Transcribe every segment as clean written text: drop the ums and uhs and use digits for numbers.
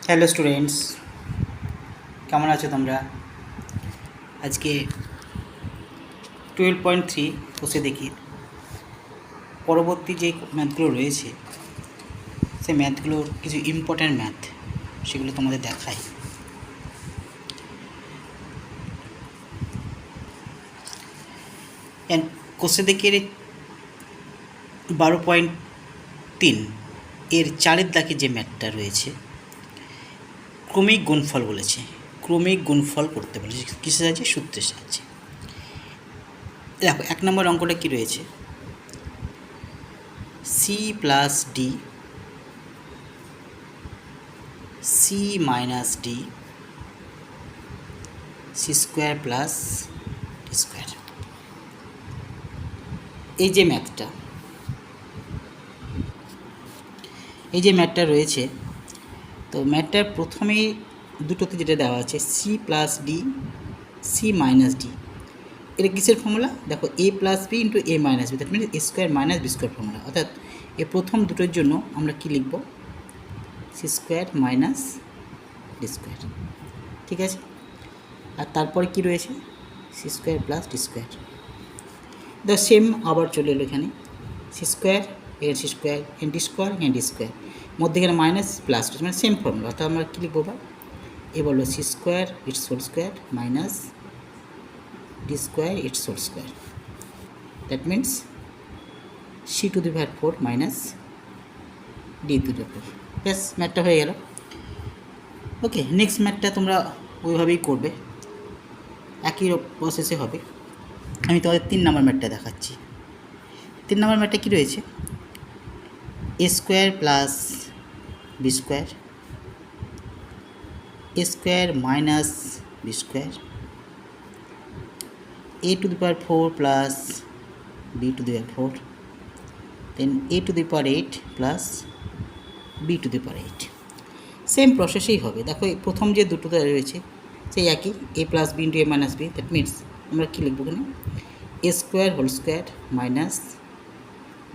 Hello students, কেমন আছো তোমরা? আজকে 12.3 কোষে দেখি পরবর্তী যে ম্যাথগুলো রয়েছে সেই ম্যাথগুলোর কিছু ইম্পর্ট্যান্ট ম্যাথ সেগুলো তোমাদের দেখাই। কোষে দেখি 12.3 এর 4 দাগে যে ম্যাথটা রয়েছে ক্রমিক গুণফল বলেছে। ক্রমিক গুণফল করতে বলেছে কিসের সাহায্যে? সূত্রের সাহায্যে। দেখো 1 নম্বর অঙ্কটা কী রয়েছে, C plus D C minus D C square plus D square. এই যে ম্যাথটা রয়েছে, তো ম্যাথটার প্রথমেই দুটোতে যেটা দেওয়া আছে C plus D C minus D, এটা কিসের ফর্মুলা? দেখো A plus B into A minus B, that means A square minus B square formula. অর্থাৎ এই প্রথম দুটোর জন্য আমরা কি লিখব? C square minus D square, ঠিক আছে। আর তারপরে কি রয়েছে? C square plus D square. The same আবার চলে এলো এখানে, সি স্কোয়ার এর C square and D square and D square, মধ্যে এখানে মাইনাস প্লাস মানে সেম ফর্মুলা। অর্থাৎ আমরা কী লিখবো বা এ বললো C square it's whole square minus D square it's whole square, that means C to the power 4 minus D to the power 4। ব্যাস, ম্যাথটা হয়ে গেল। ওকে, নেক্সট ম্যাথটা তোমরা ওইভাবেই করবে, একই প্রসেসে হবে। আমি তোমাদের 3 নম্বর ম্যাথটা দেখাচ্ছি। 3 নম্বর ম্যাথটা কী রয়েছে? A square plus B square A square minus B square A to the power 4 plus B to the power 4, then A to the power 8 plus B to the power 8। Same প্রসেসেই হবে। দেখো এই প্রথম যে দুটোতে রয়েছে সেই একই, A plus B into A minus B, that means আমরা কী লিখবো এখানে? A square whole square minus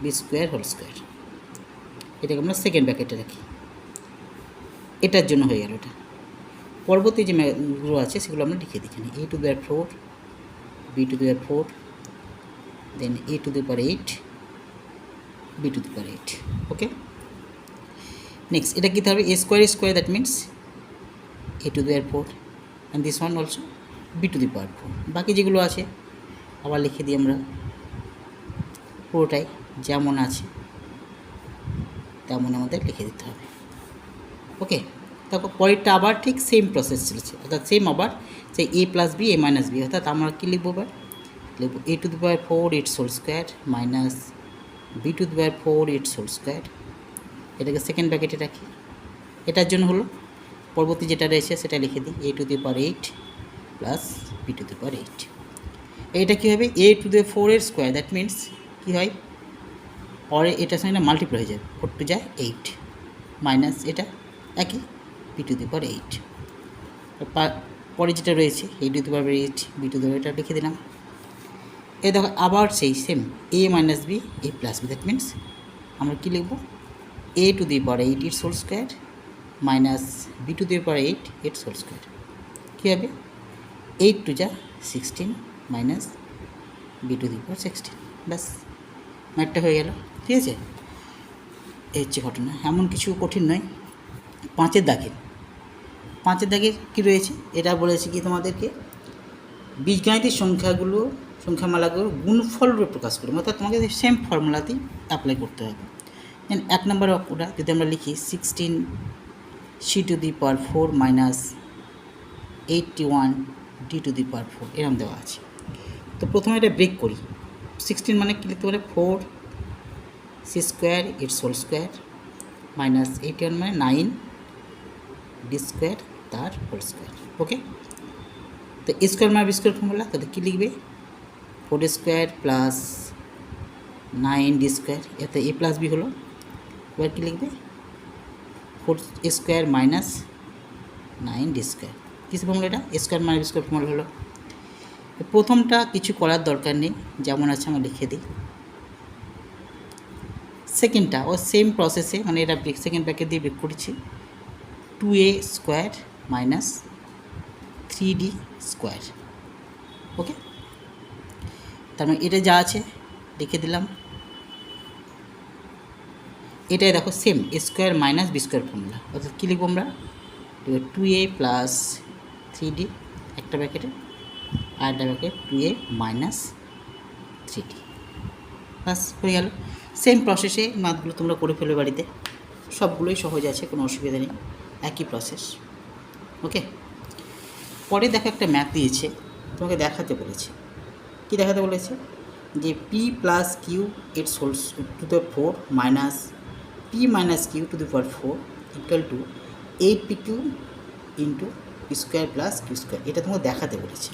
B square whole square. এটাকে আমরা সেকেন্ড ব্র্যাকেটে রাখি, এটার জন্য হয়ে গেল এটা। পরবর্তী যে ম্যাথগুলো আছে সেগুলো আমরা লিখে দিই এখানে, A to the power 4 B to the power 4, then A to the power 8 B to the power 8। Okay, next এটা কী হবে? A square, that means A to the power 4 and this one also B to the power 4। বাকি যেগুলো আছে আবার লিখে দিই আমরা, পুরোটাই যেমন আছে তেমন আমাদের লিখে দিতে হবে। ওকে, তারপর পরেরটা আবার ঠিক সেম প্রসেস চলেছে, অর্থাৎ সেম আবার সেই A plus B A minus B, অর্থাৎ আমরা কী লিখবো? এবার লিখবো A to the power 4 it's whole square minus B to the power 4 it's whole square. এটাকে সেকেন্ড ব্র্যাকেটে রাখি, এটার জন্য হলো পরবর্তী যেটা রয়েছে সেটা লিখে দিই, A to the power 8 plus B to the power 8। এইটা কী হবে? এ টু দি 4 এর স্কোয়ার, দ্যাট মিনস কী হয়? পরে এটার সঙ্গে মাল্টিপ্লাই হয়ে যায়, 4 টু যায় 8 মাইনাস এটা একই বি টু দি পাওয়ার 8। পরে যেটা রয়েছে A to the power 8 B to the power, এটা লিখে দিলাম। এই দেখো আবার সেই same A minus B A plus B, that means আমরা কী লিখব? A to the power 8 it's whole square minus B to the power 8 it's whole square. কী হবে? 8 টু যা 16 minus B to the power 16। ব্যাস, ম্যাথটা হয়ে গেল, ঠিক আছে। এই হচ্ছে ঘটনা, এমন কিছু কঠিন নয়। 5 দাগের কী রয়েছে? এটা বলেছে কি তোমাদেরকে বীজগাণিতিক সংখ্যামালাগুলো গুণফল রূপে প্রকাশ করবে, অর্থাৎ তোমাকে সেম ফর্মুলাতেই অ্যাপ্লাই করতে হবে। দেন 1 নম্বর অঙ্কটা যদি আমরা লিখি 16 C to the power 4 minus 81 D to the power 4 এরকম দেওয়া আছে। তো প্রথমে এটা ব্রেক করি। 16 মানে কী লিখতে পারে? 4 C square it's whole square minus 81 মানে 9 ডি স্কোয়ার তার হোল স্কোয়ার। ওকে, তো এ স্কোয়ার মানে বি স্কোয়ার ফর্মুলা, তাহলে কী লিখবে? 4 স্কোয়ার প্লাস 9 ডি স্কোয়ার, এতে এ প্লাস বি হলো। এবার কী লিখবে? 4 স্কোয়ার মাইনাস 9 ডি স্কোয়ার। কিসের ফর্মুলা এটা? A square minus B square formula হলো। প্রথমটা কিছু করার দরকার নেই, যেমন আছে আমরা লিখে দিই। সেকেন্ডটা ও সেম প্রসেসে, মানে এটা সেকেন্ড ব্র্যাকেট দিয়ে ব্রেক করেছি, 2a square minus 3d square. ওকে, তার মানে এটা যা আছে লিখে দিলাম। এটাই দেখো same A square minus B square formula, অর্থাৎ কী লিখবো আমরা 2a প্লাস 3d একটা ব্র্যাকেটে আর একটা ব্র্যাকেট 2a মাইনাস 3d, বাস হয়ে গেল। সেম প্রসেসে ম্যাথগুলো তোমরা করে ফেলবে বাড়িতে, সবগুলোই সহজ আছে, কোনো অসুবিধা নেই, একই প্রসেস। ওকে, পরে দেখো একটা ম্যাথ দিয়েছে, তোমাকে দেখাতে বলেছে। কি দেখাতে বলেছে যে P plus Q it's whole to the 4 minus P minus Q to the power 4 equal to 8pq into P square plus Q square. এটা তোমাকে দেখাতে বলেছে,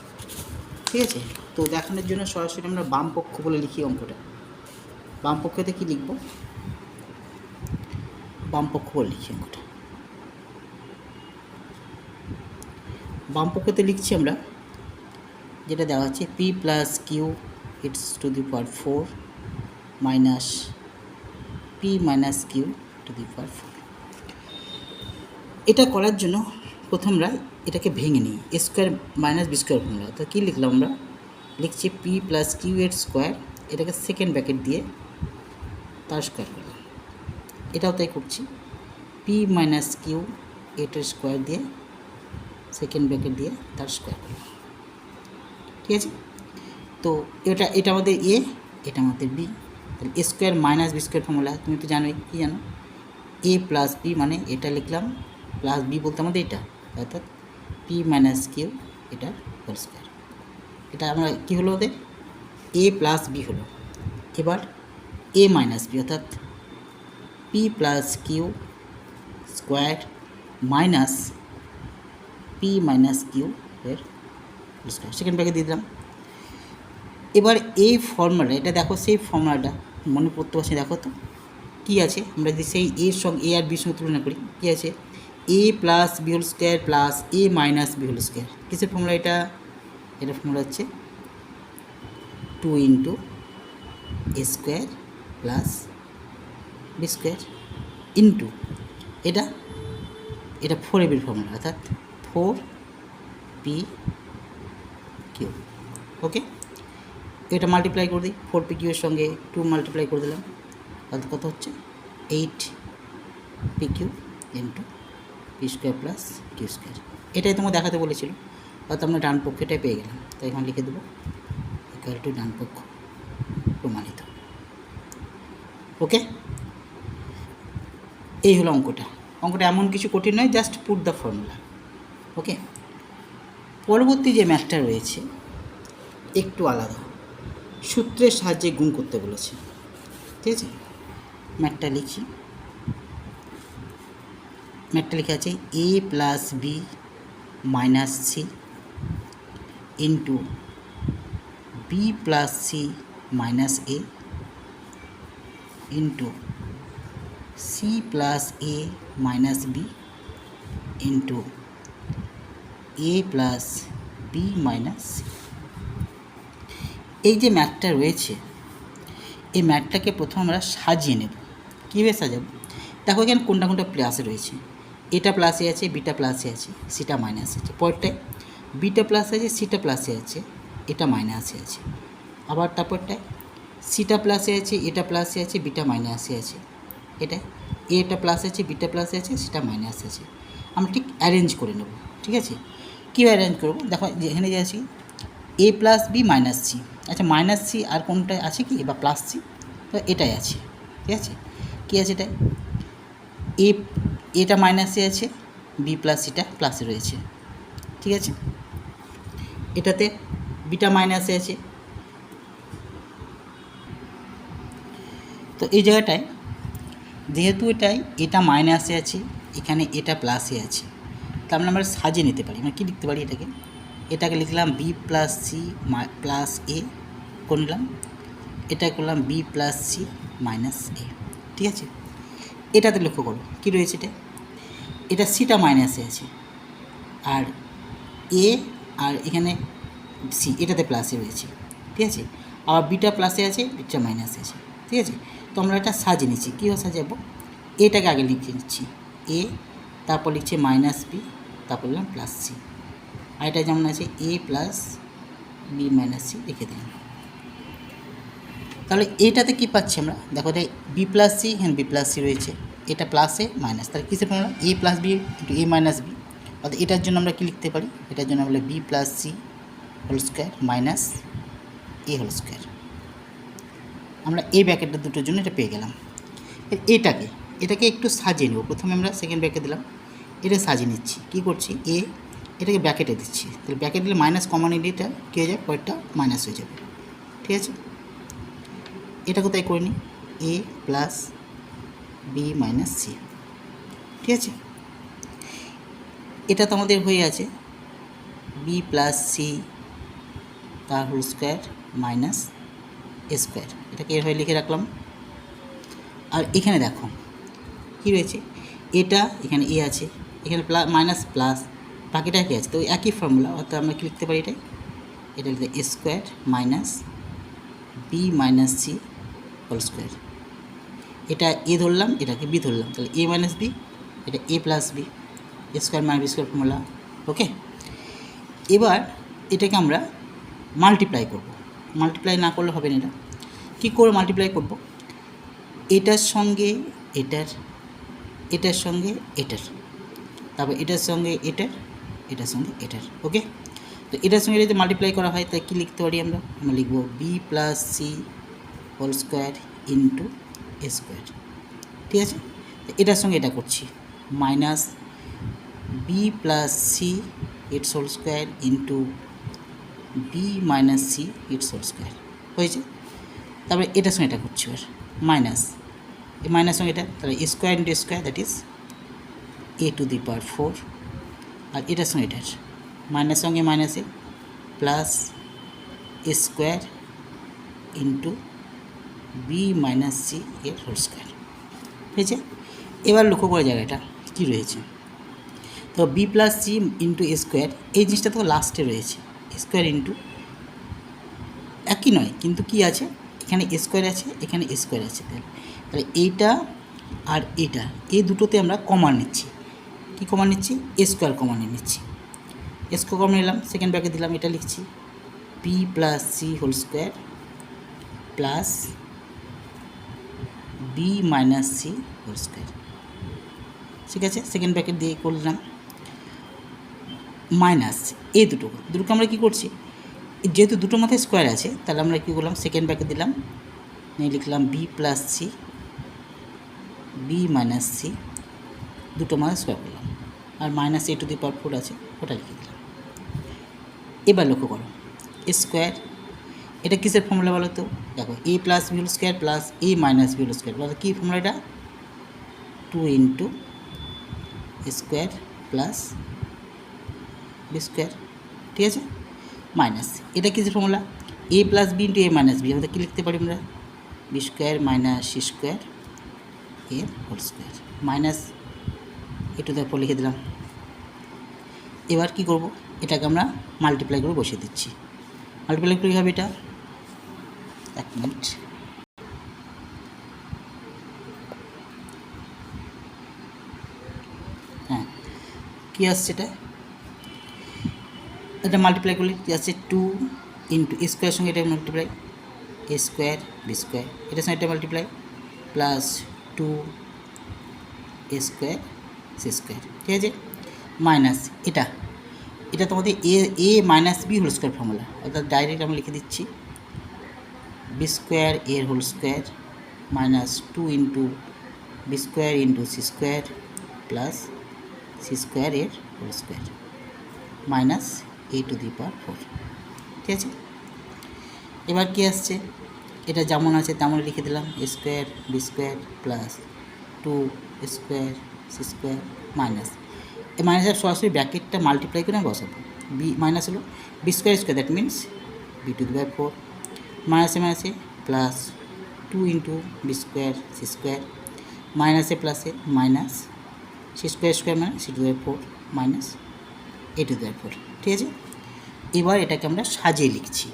ঠিক আছে। তো দেখানোর জন্য সরাসরি আমরা বাম পক্ষ বলে লিখি অঙ্কটা। বাম পক্ষতে কী লিখব, বাম পক্ষ বলে লিখি অঙ্কটা। বাম পক্ষতে লিখছি আমরা যেটা দেওয়া আছে P plus Q it's to the power 4 minus P minus Q to the power 4। এটা করার জন্য প্রথম আমরা এটাকে ভেঙে নিই, A square minus B square formula. তো কী লিখলাম আমরা, লিখছি পি প্লাস কিউ এর স্কোয়ার, এটাকে সেকেন্ড ব্র্যাকেট দিয়ে তার স্কোয়ার করলাম। এটাও তাই করছি, পি মাইনাস কিউ এটার স্কোয়ার দিয়ে সেকেন্ড ব্র্যাকেট দিয়ে তার স্কোয়ার করলাম, ঠিক আছে। তো এটা আমাদের এ, এটা আমাদের বি। তাহলে A square minus B square formula তুমি তো জানোই, কী জানো, এ প্লাস বি মানে এটা লিখলাম, প্লাস বি বলতে আমাদের এটা, অর্থাৎ পি মাইনাস কিউ এটা হোল স্কোয়ার। এটা আমরা কী হলো ওদের এ প্লাস বি হলো। এবার এ মাইনাস বি অর্থাৎ P plus Q square minus P minus Q এর হোল স্কোয়ার, সেকেন্ড ব্র্যাকেট দিয়ে দিলাম। এবার এই ফর্মুলা, এটা দেখো সেই ফর্মুলাটা মনে পড়তে পারছি, দেখো তো কী আছে, আমরা যদি সেই এর সঙ্গে এ আর বির সঙ্গে তুলনা করি, কী আছে A plus B whole square plus A minus B whole square. কিসের ফর্মুলা এটা, এটা ফর্মুলা হচ্ছে 2 into A square plus B square into এটা 4ab ফর্মুলা, অর্থাৎ 4pq। ওকে, এটা মাল্টিপ্লাই করে দিই, 4pq এর সঙ্গে 2 মাল্টিপ্লাই করে দিলাম, তাহলে কত হচ্ছে 8pq into P square plus Q square. এটাই তোমাকে দেখাতে বলেছিল, অর্থাৎ আমরা ডান পক্ষটাই পেয়ে গেলাম। তাই এখন লিখে দেবো ইকুয়াল টু ডান পক্ষ প্রমাণিত। ওকে, এই হলো অঙ্কটা। অঙ্কটা এমন কিছু কঠিন নয়, জাস্ট পুট দ্য ফর্মুলা। ওকে, পরবর্তী যে ম্যাথটা রয়েছে একটু আলাদা, সূত্রের সাহায্যে গুণ করতে বলেছে, ঠিক আছে। ম্যাথটা লিখি, ম্যাথটা লেখা আছে A plus B minus C into B plus C minus A into C plus A minus B into A plus B minus C. এই যে ম্যাথটা রয়েছে, এই ম্যাথটাকে প্রথম আমরা সাজিয়ে নেব। কীভাবে সাজাবো, দেখো এখানে কোনটা কোনটা প্লাসে রয়েছে, এটা প্লাসে আছে, বিটা প্লাসে আছে, সিটা মাইনাসে আছে। পরেরটায় বিটা প্লাসে আছে, সিটা প্লাসে আছে, এটা মাইনাসে আছে। আবার তারপরটায় সিটা প্লাসে আছে, এটা প্লাসে আছে, বিটা মাইনাসে আছে। এটা এটা প্লাসে আছে, বিটা প্লাসে আছে, সিটা মাইনাসে আছে। আমরা ঠিক অ্যারেঞ্জ করে নেব, ঠিক আছে। কীভাবে অ্যারেঞ্জ করবো, দেখো এখানে যে আছি এ প্লাস বি মাইনাস সি, আচ্ছা মাইনাস সি আর কোনটা আছে কি, বা প্লাস সি, তো এটাই আছে, ঠিক আছে। কী আছে এটা, এটা মাইনাসে আছে, বি প্লাস সিটা প্লাসে রয়েছে, ঠিক আছে। এটাতে বিটা মাইনাসে আছে, তো এই জায়গাটায় যেহেতু এটা মাইনাসে আছে, এখানে এটা প্লাসে আছে, তার মানে আমরা সাজিয়ে নিতে পারি। মানে কী লিখতে পারি, এটাকে লিখলাম বি প্লাস সি প্লাস এ করলাম, এটা করলাম বি প্লাস সি মাইনাস এ, ঠিক আছে। এটাতে লক্ষ্য করো কী রয়েছে, এটা সিটা মাইনাসে আছে, আর এ আর এখানে সি এটাতে প্লাসে রয়েছে, ঠিক আছে। আবার বিটা প্লাসে আছে, বিটা মাইনাসে আছে, ঠিক আছে। তো আমরা এটা সাজিয়ে নিচ্ছি, কীভাবে সাজাবো, এটাকে আগে লিখে নিচ্ছি এ তারপর লিখছি মাইনাস বি, তারপর লিখলাম প্লাস সি। আর এটা যেমন আছে A plus B minus C লিখে দিলাম। তাহলে এইটাতে কী পাচ্ছি আমরা, দেখো এটা বি প্লাস সি, এখানে বি প্লাস সি রয়েছে, এটা প্লাসে মাইনাস, তাহলে কিসের formula A plus B into A minus B. অর্থাৎ এটার জন্য আমরা কী লিখতে পারি, এটার জন্য আমরা B plus C whole square minus A whole square. আমরা এই ব্র্যাকেটটা দুটোর জন্য এটা পেয়ে গেলাম। এটাকে একটু সাজিয়ে নেব। প্রথমে আমরা সেকেন্ড ব্র্যাকেট দিলাম, এটা সাজিয়ে নিচ্ছি। কী করছি, এটাকে ব্র্যাকেটে দিচ্ছি, তাহলে ব্র্যাকেট দিলে মাইনাস কমন নিলে এটা কী হয়ে যাবে, পরেরটা মাইনাস হয়ে যাবে। ঠিক আছে, এটা কোথায় করে নিই, এ প্লাস বি মাইনাস সি। ঠিক আছে, এটা তো আমাদের হয়ে আছে বি প্লাস সি তার হোল স্কোয়ার মাইনাস এ স্কোয়ার, এটাকে এর হয়ে লিখে রাখলাম। আর এখানে দেখো কী রয়েছে, এটা এখানে এ আছে, এখানে প্লাস মাইনাস প্লাস, বাকিটা কী আছে, তো একই ফর্মুলা, অর্থাৎ আমরা কী লিখতে পারি, এটা লিখতে A square minus B minus C whole square. এটা এ ধরলাম, এটাকে বি ধরলাম, তাহলে এ মাইনাস বি, এটা A plus B, A square minus B square formula. Okay, এবার এটাকে আমরা মাল্টিপ্লাই করব। মাল্টিপ্লাই না করলে হবে না, এটা কী করে মাল্টিপ্লাই করব, এটার সঙ্গে এটার, এটার সঙ্গে এটার, তারপর এটার সঙ্গে এটার, এটার সঙ্গে এটার। ওকে, তো এটার সঙ্গে যদি মাল্টিপ্লাই করা হয় তাই কী লিখতে পারি, আমরা লিখব B plus C whole square into A square. ঠিক আছে, তো এটার সঙ্গে এটা করছি, minus B plus C it's whole square into B minus C it's whole square হয়েছে। তারপরে এটার সঙ্গে এটা করছি, এবার মাইনাস, এই মাইনাস সঙ্গে এটা, তাহলে square into square, that is A to the power 4। আর এটার সঙ্গে এটার মাইনাস সঙ্গে মাইনাসে plus A square into B minus C এর হোল স্কোয়ার হয়েছে। এবার লক্ষ্য করা জায়গাটা কী রয়েছে, তো B plus C into A square, এই জিনিসটা তো লাস্টে রয়েছে, স্কোয়ার ইন্টু একই নয়, কিন্তু কি আছে, এখানে স্কোয়ার আছে, এখানে স্কোয়ার আছে, তাহলে এইটা আর এটা, এই দুটোতে আমরা কমন নিচ্ছি। কী কমন নিচ্ছি, স্কোয়ার কমন নিচ্ছি, স্কোয়ার কমন নিলাম, সেকেন্ড ব্র্যাকেট দিলাম, এটা লিখছি B plus C whole square plus B minus C whole square. ঠিক আছে, সেকেন্ড ব্র্যাকেট দিয়ে করলাম, মাইনাস এই দুটোকে আমরা কী করছি, যেহেতু দুটো মাথায় স্কোয়ার আছে, তাহলে আমরা কী করলাম, সেকেন্ড ব্র্যাকেট দিলাম, লিখলাম B plus C B minus C, দুটো মাথায় স্কোয়ার করলাম, আর minus A to the power 4 আছে, ওটা লিখে দিলাম। এবার লক্ষ্য করো, স্কোয়ার, এটা কিসের ফর্মুলা বলো তো, দেখো A plus B whole square plus A minus B whole square, বলো কী ফর্মুলা, এটা 2 into square plus B square. ঠিক আছে, মাইনাস, এটা কিসের formula, A plus B into A minus B, আমাদের কী লিখতে পারি আমরা, B square minus C square এর whole square minus A to the power লিখে দিলাম। এবার কী করব, এটাকে আমরা মাল্টিপ্লাই করে বসিয়ে দিচ্ছি। মাল্টিপ্লাই করে কী হবে, এটা এক মিনিট, হ্যাঁ কী আসছে, এটা মাল্টিপ্লাই করলে কী আসছে, 2 ইন্টু স্কোয়ার সঙ্গে এটা multiply A square B square, এটার সঙ্গে এটা multiply plus 2 A square C square. ঠিক আছে, মাইনাস এটা তোমাদের A minus B whole square formula, অর্থাৎ ডাইরেক্ট আমরা লিখে দিচ্ছি বি স্কোয়ার এর whole square minus 2 into B square into C square plus C square এর whole square minus A to the power 4। ঠিক আছে, এবার কী আসছে, এটা যেমন আছে তেমন লিখে দিলাম, A square B square plus 2 square C square minus, এই মাইনাসের সরাসরি ব্র্যাকেটটা মাল্টিপ্লাই করে বসাবো, বি মাইনাস হলো B square square, that means B to the power 4 মাইনাসে plus 2 into B square C square মাইনাসে প্লাসে মাইনাস সি স্কোয়ার মানে C to the power 4 minus A to the power 4। ঠিক আছে, এবার এটাকে আমরা সাজিয়ে লিখছি,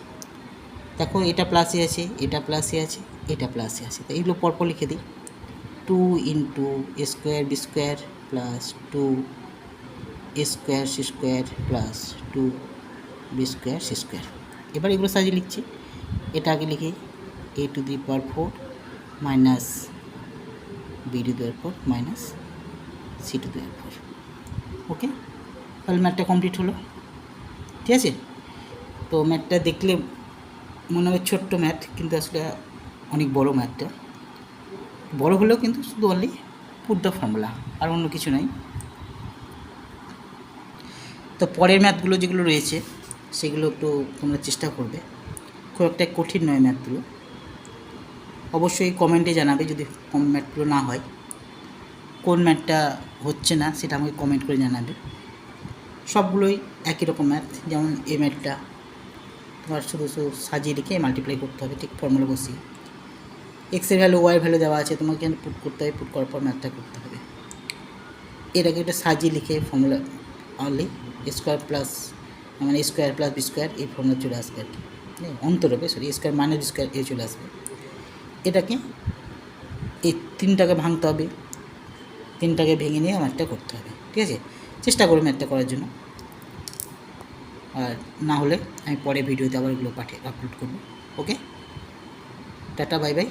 দেখো এটা প্লাসে আছে, এটা প্লাসে আছে, এটা প্লাসে আছে, তো এগুলো পরপর লিখে দিই, 2 into A square B square plus 2 a square c square plus 2 b square c square. এবার এগুলো সাজিয়ে লিখছি। এটা আগে লিখি a to the power 4 minus b to the power 4 minus c to the power 4। Okay, তাহলে ম্যাথটা কমপ্লিট হলো। ঠিক আছে, তো ম্যাথটা দেখলে মনে হবে ছোট্ট ম্যাথ, কিন্তু আসলে অনেক বড় ম্যাথটা। বড় হলেও কিন্তু শুধু অনলি পুট দ্য ফর্মুলা, আর অন্য কিছু নাই। তো পরের ম্যাথগুলো যেগুলো রয়েছে সেগুলো একটু তোমরা চেষ্টা করবে, খুব একটা কঠিন নয় ম্যাথগুলো। অবশ্যই কমেন্টে জানাবে যদি ম্যাথগুলো না হয়, কোন ম্যাথটা হচ্ছে না সেটা আমাকে কমেন্ট করে জানাবে। সবগুলোই একই রকম ম্যাথ, যেমন এই ম্যাথটা তোমার শুধু সাজিয়ে রেখে মাল্টিপ্লাই করতে হবে, ঠিক ফর্মুলা বসিয়ে। এক্সের ভ্যালু ওয়াইয়ের ভ্যালু দেওয়া আছে, তোমাকে এখানে পুট করতে হবে, পুট করার পর ম্যাথটা করতে হবে। এটাকে একটা সাজিয়ে লিখে ফর্মুলা অনলি স্কোয়ার প্লাস মানে স্কোয়ার প্লাস বি স্কোয়ার এই ফর্মুলা চলে আসবে আর কি, অন্তরবে sorry square minus B square এই চলে আসবে। এটাকে এই তিনটাকে ভাঙতে হবে, তিনটাকে ভেঙে নিয়ে ম্যাথটা করতে হবে। ঠিক আছে, চেষ্টা করো ম্যাথটা করার জন্য, আর না হলে আমি পরে ভিডিওতে আবার এগুলো আপলোড করবো। ওকে, টাটা, বাই বাই।